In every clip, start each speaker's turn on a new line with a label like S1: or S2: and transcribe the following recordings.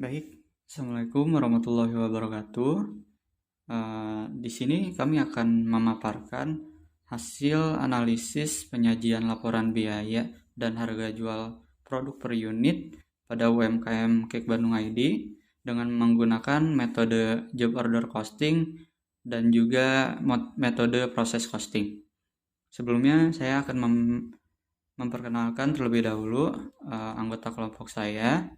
S1: Baik, Assalamualaikum warahmatullahi wabarakatuh. Di sini kami akan memaparkan hasil analisis penyajian laporan biaya dan harga jual produk per unit pada UMKM Cake Bandung ID dengan menggunakan metode job order costing dan juga metode proses costing. Sebelumnya saya akan memperkenalkan terlebih dahulu anggota kelompok saya.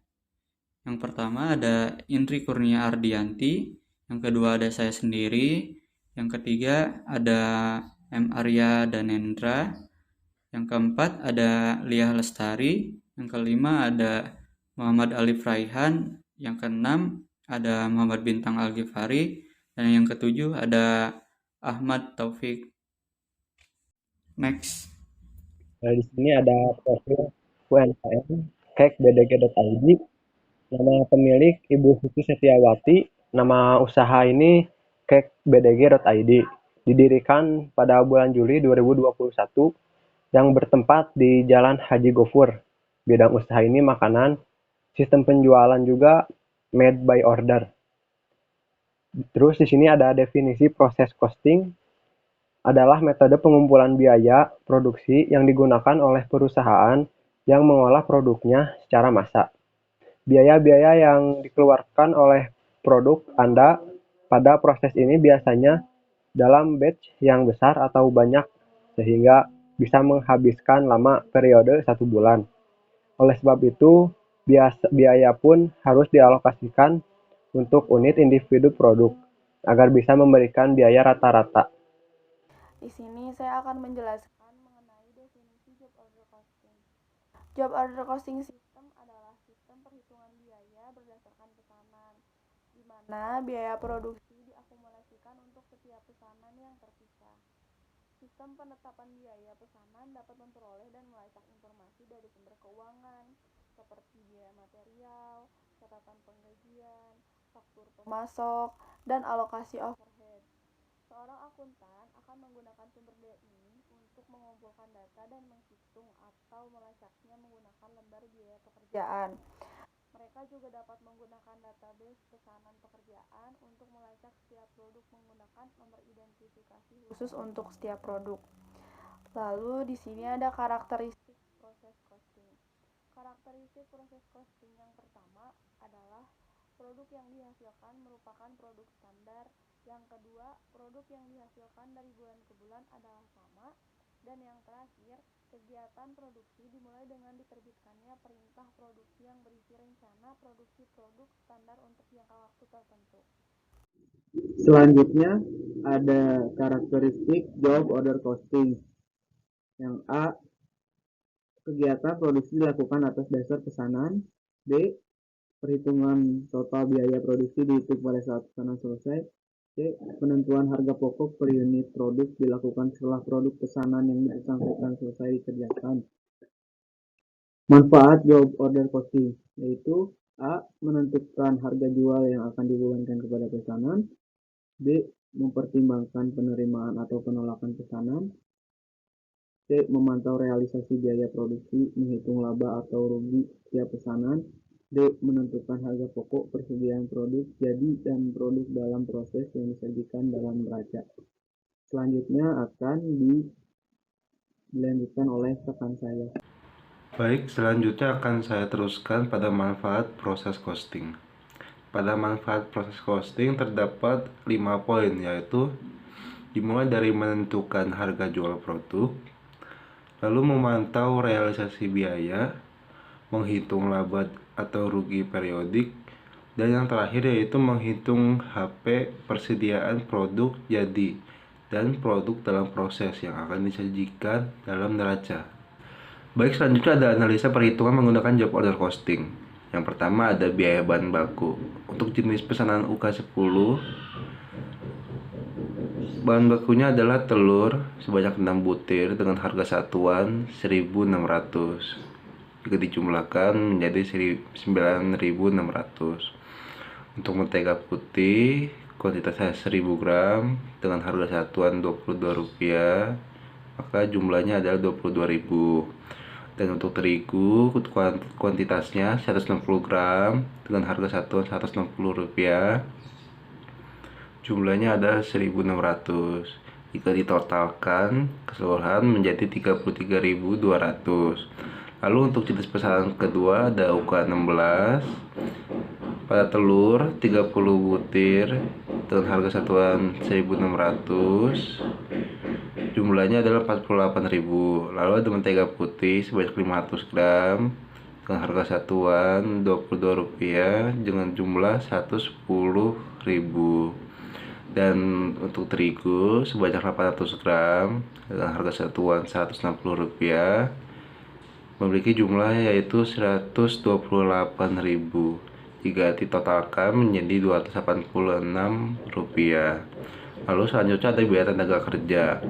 S1: Yang pertama ada Indri Kurnia Ardianti, yang kedua ada saya sendiri, yang ketiga ada M. Arya Danendra, yang keempat ada Lia Lestari, yang kelima ada Muhammad Alif Raihan, yang keenam ada Muhammad Bintang Al-Ghifari, dan yang ketujuh ada Ahmad Taufik. Next.
S2: Di sini ada profil UMKM cakebdg.id. Nama pemilik Ibu Susi Setiawati. Nama usaha ini cakebdg.id. Didirikan pada bulan Juli 2021 yang bertempat di Jalan Haji Gofur. Bidang usaha ini makanan, sistem penjualan juga made by order. Terus di sini ada definisi proses costing, adalah metode pengumpulan biaya produksi yang digunakan oleh perusahaan yang mengolah produknya secara massal. Biaya-biaya yang dikeluarkan oleh produk Anda pada proses ini biasanya dalam batch yang besar atau banyak sehingga bisa menghabiskan lama periode 1 bulan. Oleh sebab itu, biaya pun harus dialokasikan untuk unit individu produk agar bisa memberikan biaya rata-rata.
S3: Di sini saya akan menjelaskan mengenai definisi job order costing. Job order costing system adalah sistem perhitungan biaya berdasarkan pesanan, di mana biaya produksi diakumulasikan untuk setiap pesanan yang terpisah. Sistem penetapan biaya pesanan dapat memperoleh dan melacak informasi dari sumber keuangan, seperti biaya material, catatan penggajian, faktur pemasok, dan alokasi overhead. Seorang akuntan akan menggunakan sumber data ini untuk mengumpulkan data dan menghitung atau melacaknya menggunakan lembar biaya pekerjaan. Mereka juga dapat menggunakan database pesanan pekerjaan untuk melacak setiap produk menggunakan nomor identifikasi khusus untuk setiap produk. Lalu di sini ada karakteristik proses costing. Karakteristik proses costing yang pertama adalah produk yang dihasilkan merupakan produk standar. Yang kedua, produk yang dihasilkan dari bulan ke bulan adalah sama. Dan yang terakhir, kegiatan produksi dimulai dengan diterbitkannya perintah produksi yang berisi rencana produksi produk standar untuk jangka waktu tertentu.
S4: Selanjutnya ada karakteristik job order costing. Yang A, kegiatan produksi dilakukan atas dasar pesanan. B, perhitungan total biaya produksi dihitung pada saat pesanan selesai. C, penentuan harga pokok per unit produk dilakukan setelah produk pesanan yang bersangkutan selesai dikerjakan. Manfaat job order costing yaitu A, menentukan harga jual yang akan dibebankan kepada pesanan. B, mempertimbangkan penerimaan atau penolakan pesanan. C, memantau realisasi biaya produksi, menghitung laba atau rugi setiap pesanan. D, menentukan harga pokok persediaan produk jadi dan produk dalam proses yang disajikan dalam neraca. Selanjutnya akan dilanjutkan oleh rekan saya.
S5: Baik, selanjutnya akan saya teruskan pada manfaat proses costing. Pada manfaat proses costing terdapat 5 poin, yaitu dimulai dari menentukan harga jual produk, lalu memantau realisasi biaya, menghitung laba atau rugi periodik, dan yang terakhir yaitu menghitung HP persediaan produk jadi dan produk dalam proses yang akan disajikan dalam neraca. Baik, selanjutnya ada analisa perhitungan menggunakan job order costing. Yang pertama ada biaya bahan baku. Untuk jenis pesanan UK10, bahan bakunya adalah telur sebanyak 6 butir dengan harga satuan 1.600. Jika dijumlahkan menjadi 9.600. Untuk mentega putih, kuantitasnya 1000 gram dengan harga satuan Rp22, maka jumlahnya adalah 22.000. Dan untuk terigu kuantitasnya 160 gram dengan harga satuan Rp160. Jumlahnya ada 1.600. Jika ditotalkan keseluruhan menjadi 33.200. Lalu untuk jenis pesanan kedua ada UK16 pada telur 30 butir dengan harga satuan 1.600. Jumlahnya adalah 48.000. Lalu ada mentega putih sebanyak 500 gram dengan harga satuan Rp22 dengan jumlah 110.000. Dan untuk terigu sebanyak 800 gram dengan harga satuan Rp160 memiliki jumlah yaitu 128.000. Jika ditotalkan menjadi Rp286. Lalu selanjutnya ada biaya tenaga kerja.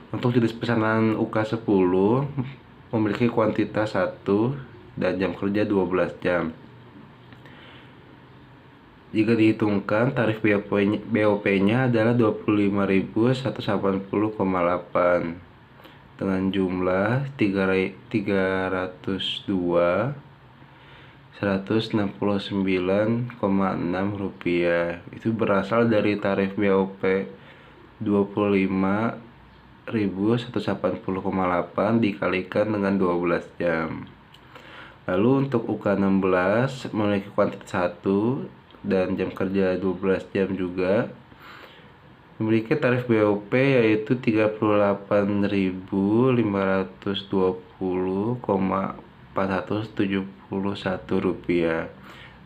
S5: Untuk jenis pesanan UK10 memiliki kuantitas 1 dan jam kerja 12 jam. Jika dihitungkan, tarif BOP-nya adalah Rp25.180,8 dengan jumlah Rp369,6. Itu berasal dari tarif BOP Rp25.180,8 dikalikan dengan 12 jam. Lalu untuk UK16 memiliki kuantitas 1 dan jam kerja 12 jam juga. Memiliki tarif BOP yaitu Rp3.820,471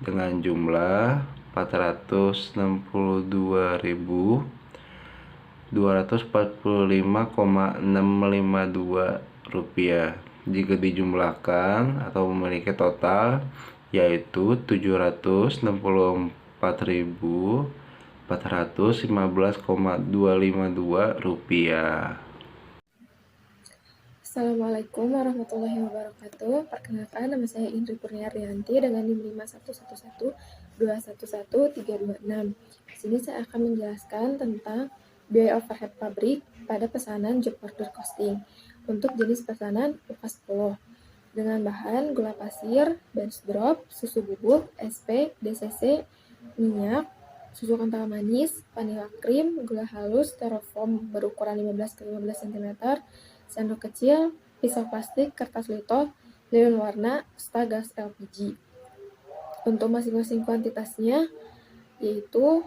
S5: dengan jumlah Rp462.245,652. Jika dijumlahkan atau memiliki total yaitu Rp794.415,252.
S6: Assalamualaikum warahmatullahi wabarakatuh. Perkenalkan, nama saya Indri Purniaryanti dengan NIM 51112113226. Di sini saya akan menjelaskan tentang biaya overhead pabrik pada pesanan job order costing untuk jenis pesanan UK10 dengan bahan gula pasir, bench drop, susu bubuk, SP, DCC, minyak, susu kental manis, vanilla cream, gula halus, styrofoam berukuran 15x15 cm, sendok kecil, pisau plastik, kertas lito, lilin warna, serta gas LPG. Untuk masing-masing kuantitasnya yaitu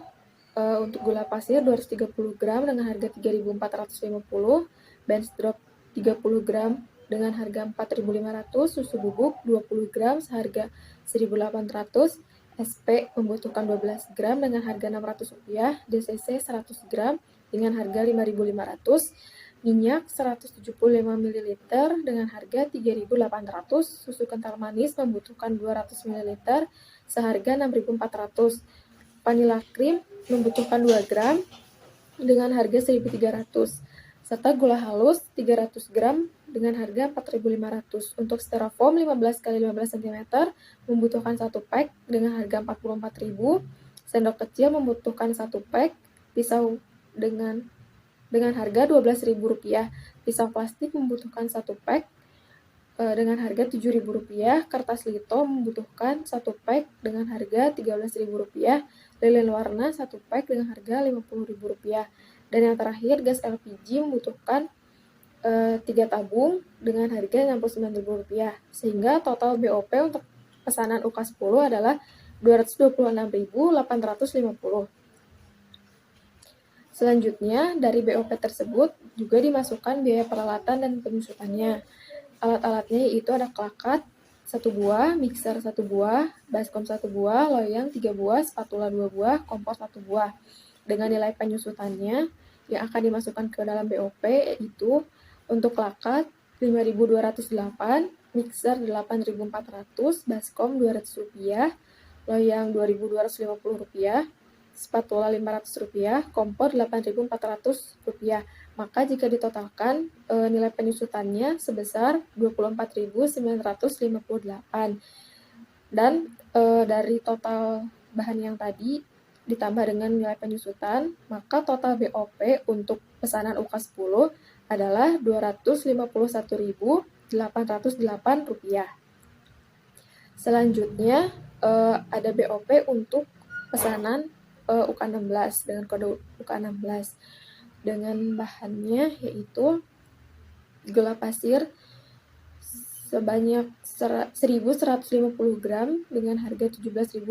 S6: untuk gula pasir 230 gram dengan harga 3.450, bench drop 30 gram dengan harga 4.500, susu bubuk 20 gram seharga 1.800, SP membutuhkan 12 gram dengan harga Rp600, DCC 100 gram dengan harga 5.500, minyak 175 ml dengan harga 3.800, susu kental manis membutuhkan 200 ml seharga 6.400, vanilla cream membutuhkan 2 gram dengan harga 1.300, serta gula halus 300 gram dengan harga 4.500. Untuk styrofoam 15x15 cm membutuhkan 1 pack dengan harga 44.000, sendok kecil membutuhkan 1 pack, pisau dengan harga Rp12.000, pisau plastik membutuhkan 1 pack dengan harga Rp7.000, kertas lito membutuhkan 1 pack dengan harga Rp13.000, lilin warna 1 pack dengan harga Rp50.000, dan yang terakhir gas LPG membutuhkan 3 tabung dengan harga Rp69.000, sehingga total BOP untuk pesanan UK10 adalah Rp226.850. Selanjutnya, dari BOP tersebut juga dimasukkan biaya peralatan dan penyusutannya. Alat-alatnya yaitu ada kelakat 1 buah, mixer 1 buah, baskom 1 buah, loyang 3 buah, spatula 2 buah, kompor 1 buah. Dengan nilai penyusutannya yang akan dimasukkan ke dalam BOP yaitu untuk kelakat Rp5.208, mixer Rp8.400, baskom Rp200, loyang Rp2.250, spatula Rp500, kompor Rp8.400. Maka jika ditotalkan nilai penyusutannya sebesar Rp24.958. Dan dari total bahan yang tadi ditambah dengan nilai penyusutan, maka total BOP untuk pesanan UK10 adalah Rp251.958. Rp808. Selanjutnya ada BOP untuk pesanan UK16 dengan kode UK16 dengan bahannya yaitu gula pasir sebanyak 1.150 gram dengan harga 17.250,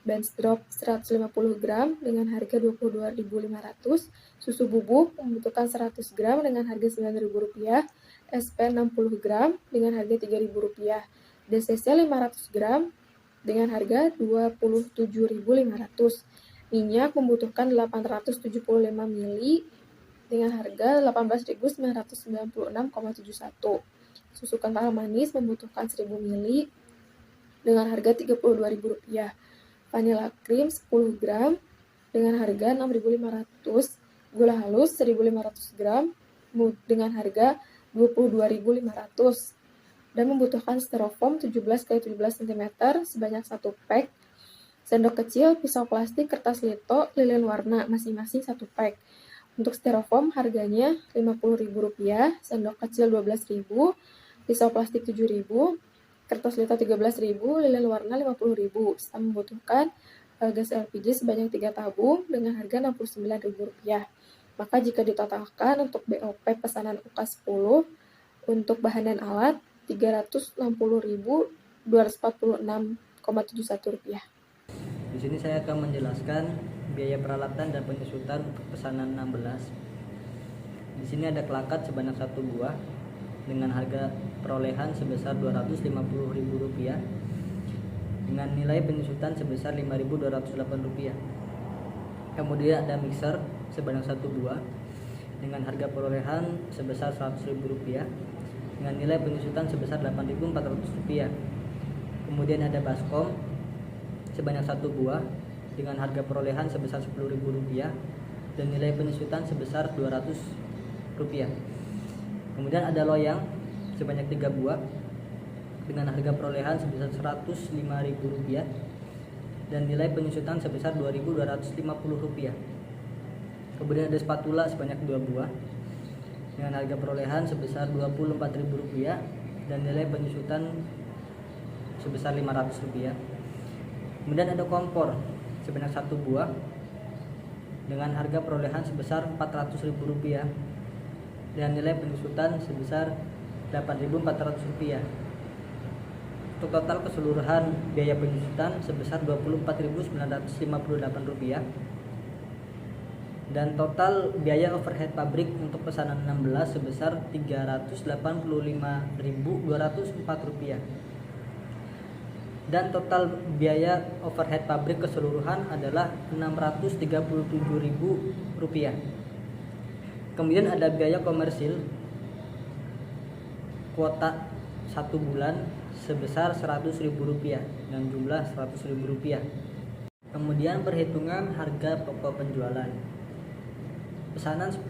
S6: Benzdrop 150 gram dengan harga 22.500, susu bubuk membutuhkan 100 gram dengan harga Rp9.000, SP 60 gram dengan harga Rp3.000, DCC 500 gram dengan harga Rp27.500, minyak membutuhkan 875 ml dengan harga Rp18.996,71, susu kental manis membutuhkan 1000 ml dengan harga Rp32.000, vanilla cream 10 gram dengan harga Rp6.500, gula halus 1.500 gram dengan harga Rp22.500, dan membutuhkan styrofoam 17 x 17 cm sebanyak 1 pack, sendok kecil, pisau plastik, kertas lito, lilin warna masing-masing 1 pack. Untuk styrofoam harganya Rp50.000, sendok kecil Rp12.000, pisau plastik Rp7.000, kertas lito Rp13.000, lilin warna Rp50.000, serta membutuhkan gas LPG sebanyak 3 tabung dengan harga Rp69.000. Maka jika ditotalkan untuk BOP pesanan UK10 untuk bahan dan alat Rp360.246,71.
S7: Di sini saya akan menjelaskan biaya peralatan dan penyusutan untuk pesanan 16. Di sini ada kelakat sebanyak 1 buah dengan harga perolehan sebesar Rp250.000 dengan nilai penyusutan sebesar Rp5.208. Kemudian ada mixer sebanyak 1 buah dengan harga perolehan sebesar Rp100.000 dengan nilai penyusutan sebesar Rp8.400. Kemudian ada baskom sebanyak 1 buah dengan harga perolehan sebesar Rp10.000 dan nilai penyusutan sebesar Rp200. Kemudian ada loyang sebanyak 3 buah dengan harga perolehan sebesar Rp105.000 dan nilai penyusutan sebesar Rp2.250. Kemudian ada spatula sebanyak 2 buah dengan harga perolehan sebesar Rp24.000 dan nilai penyusutan sebesar Rp500. Kemudian ada kompor sebanyak 1 buah dengan harga perolehan sebesar Rp400.000 dan nilai penyusutan sebesar Rp8.400. Untuk total keseluruhan biaya penyusutan sebesar Rp24.958 dan total biaya overhead pabrik untuk pesanan 16 sebesar Rp385.204 dan total biaya overhead pabrik keseluruhan adalah Rp637.000. Kemudian ada biaya komersil kuota 1 bulan sebesar Rp100.000 dan jumlah Rp100.000. Kemudian perhitungan harga pokok penjualan. Pesanan 10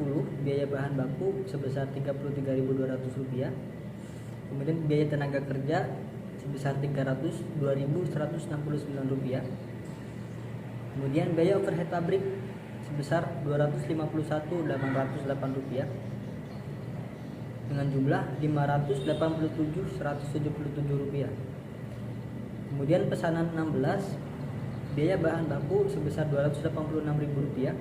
S7: biaya bahan baku sebesar Rp33.200. Kemudian biaya tenaga kerja sebesar Rp302.169. Kemudian biaya overhead pabrik sebesar Rp251.808 dengan jumlah Rp587.177. Kemudian pesanan 16 biaya bahan baku sebesar Rp286.000,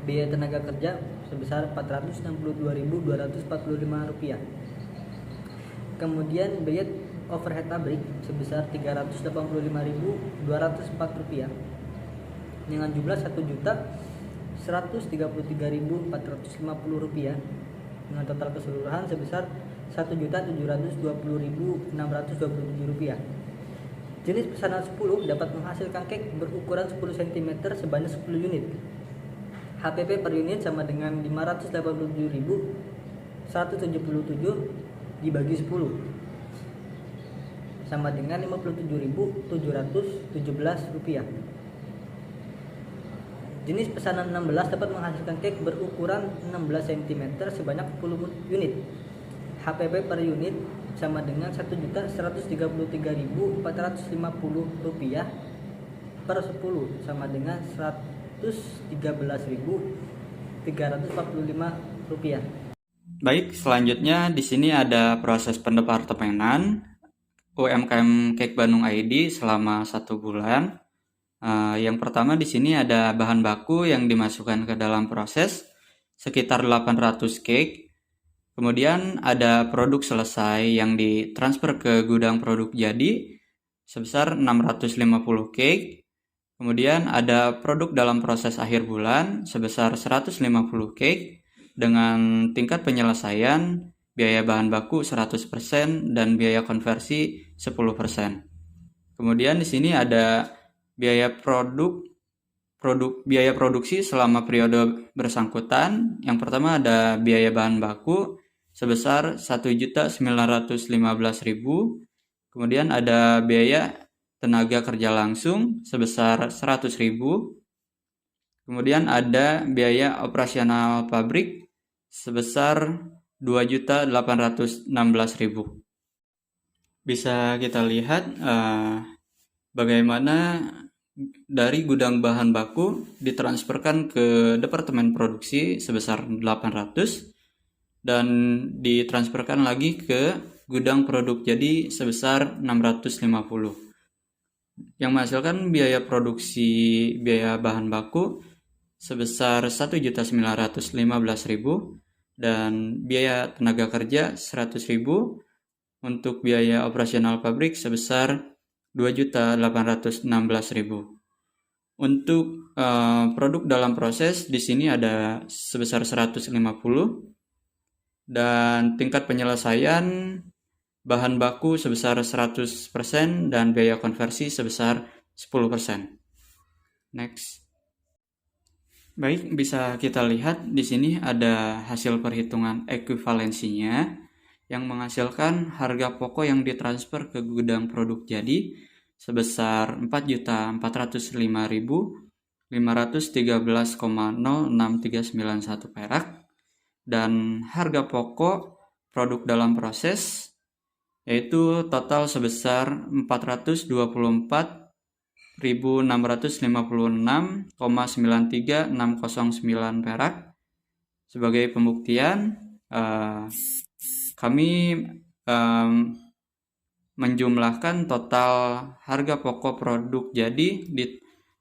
S7: biaya tenaga kerja sebesar Rp462.245. Kemudian biaya overhead pabrik sebesar Rp385.204 dengan jumlah Rp1.133.450 dengan total keseluruhan sebesar Rp1.720.627. Jenis pesanan 10 dapat menghasilkan cake berukuran 10 cm sebanyak 10 unit. HPP per unit sama dengan 587.177 dibagi 10 sama dengan Rp57.717. Jenis pesanan 16 dapat menghasilkan cake berukuran 16 cm sebanyak 10 unit. HPP per unit sama dengan Rp1.133.450 per 10 sama dengan Rp113.345.
S1: Baik, selanjutnya di sini ada proses pendepartemenan UMKM Cake Bandung ID selama 1 bulan. Yang pertama di sini ada bahan baku yang dimasukkan ke dalam proses sekitar 800 cake. Kemudian ada produk selesai yang ditransfer ke gudang produk jadi sebesar 650 cake. Kemudian ada produk dalam proses akhir bulan sebesar 150 cake dengan tingkat penyelesaian biaya bahan baku 100% dan biaya konversi 10%. Kemudian di sini ada biaya biaya produksi selama periode bersangkutan. Yang pertama ada biaya bahan baku sebesar 1.915.000. Kemudian ada biaya tenaga kerja langsung sebesar 100.000. Kemudian ada biaya operasional pabrik sebesar 2.816.000. Bisa kita lihat bagaimana dari gudang bahan baku ditransferkan ke departemen produksi sebesar 800 dan ditransferkan lagi ke gudang produk jadi sebesar 650. Yang menghasilkan biaya produksi biaya bahan baku sebesar 1.915.000 dan biaya tenaga kerja 100.000 untuk biaya operasional pabrik sebesar 2.816.000. Untuk produk dalam proses di sini ada sebesar 150 dan tingkat penyelesaian bahan baku sebesar 100% dan biaya konversi sebesar 10%. Next. Baik, bisa kita lihat di sini ada hasil perhitungan ekuivalensinya yang menghasilkan harga pokok yang ditransfer ke gudang produk jadi sebesar 4.405.513,06391 perak dan harga pokok produk dalam proses yaitu total sebesar 424.656,93609 perak. Sebagai pembuktian kami menjumlahkan total harga pokok produk jadi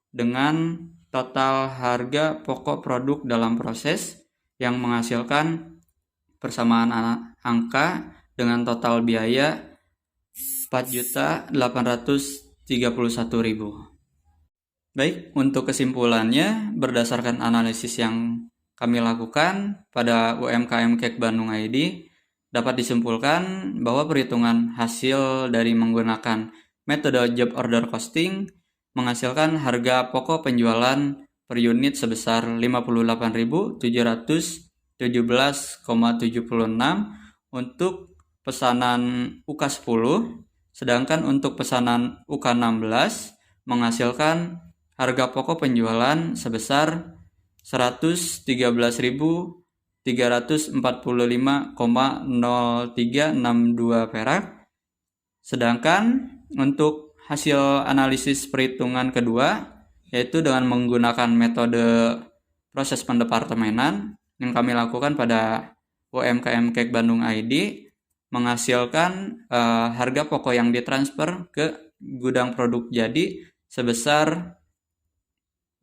S1: dengan total harga pokok produk dalam proses yang menghasilkan persamaan angka dengan total biaya 4.831.000. Baik, untuk kesimpulannya berdasarkan analisis yang kami lakukan pada UMKM Cake Bandung ID dapat disimpulkan bahwa perhitungan hasil dari menggunakan metode job order costing menghasilkan harga pokok penjualan per unit sebesar 58.717,76 untuk pesanan UK10, sedangkan untuk pesanan UK16 menghasilkan harga pokok penjualan sebesar 113.345,0362 perak. Sedangkan untuk hasil analisis perhitungan kedua yaitu dengan menggunakan metode proses pendepartemenan yang kami lakukan pada UMKM Cake Bandung ID menghasilkan harga pokok yang ditransfer ke gudang produk jadi sebesar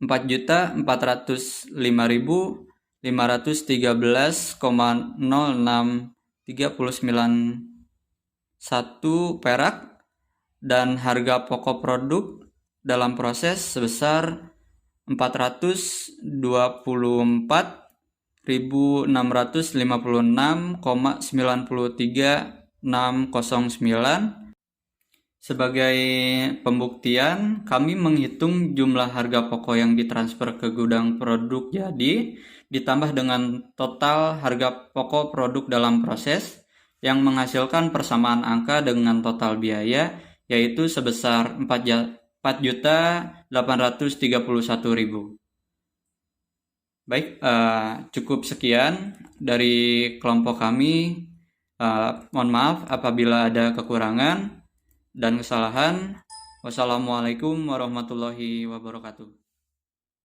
S1: 4.413,0639 perak dan harga pokok produk dalam proses sebesar 424.656,93609. Sebagai pembuktian, kami menghitung jumlah harga pokok yang ditransfer ke gudang produk jadi ditambah dengan total harga pokok produk dalam proses yang menghasilkan persamaan angka dengan total biaya yaitu sebesar 4.831.000. Baik, cukup sekian dari kelompok kami. Mohon maaf apabila ada kekurangan dan kesalahan. Wassalamualaikum warahmatullahi wabarakatuh.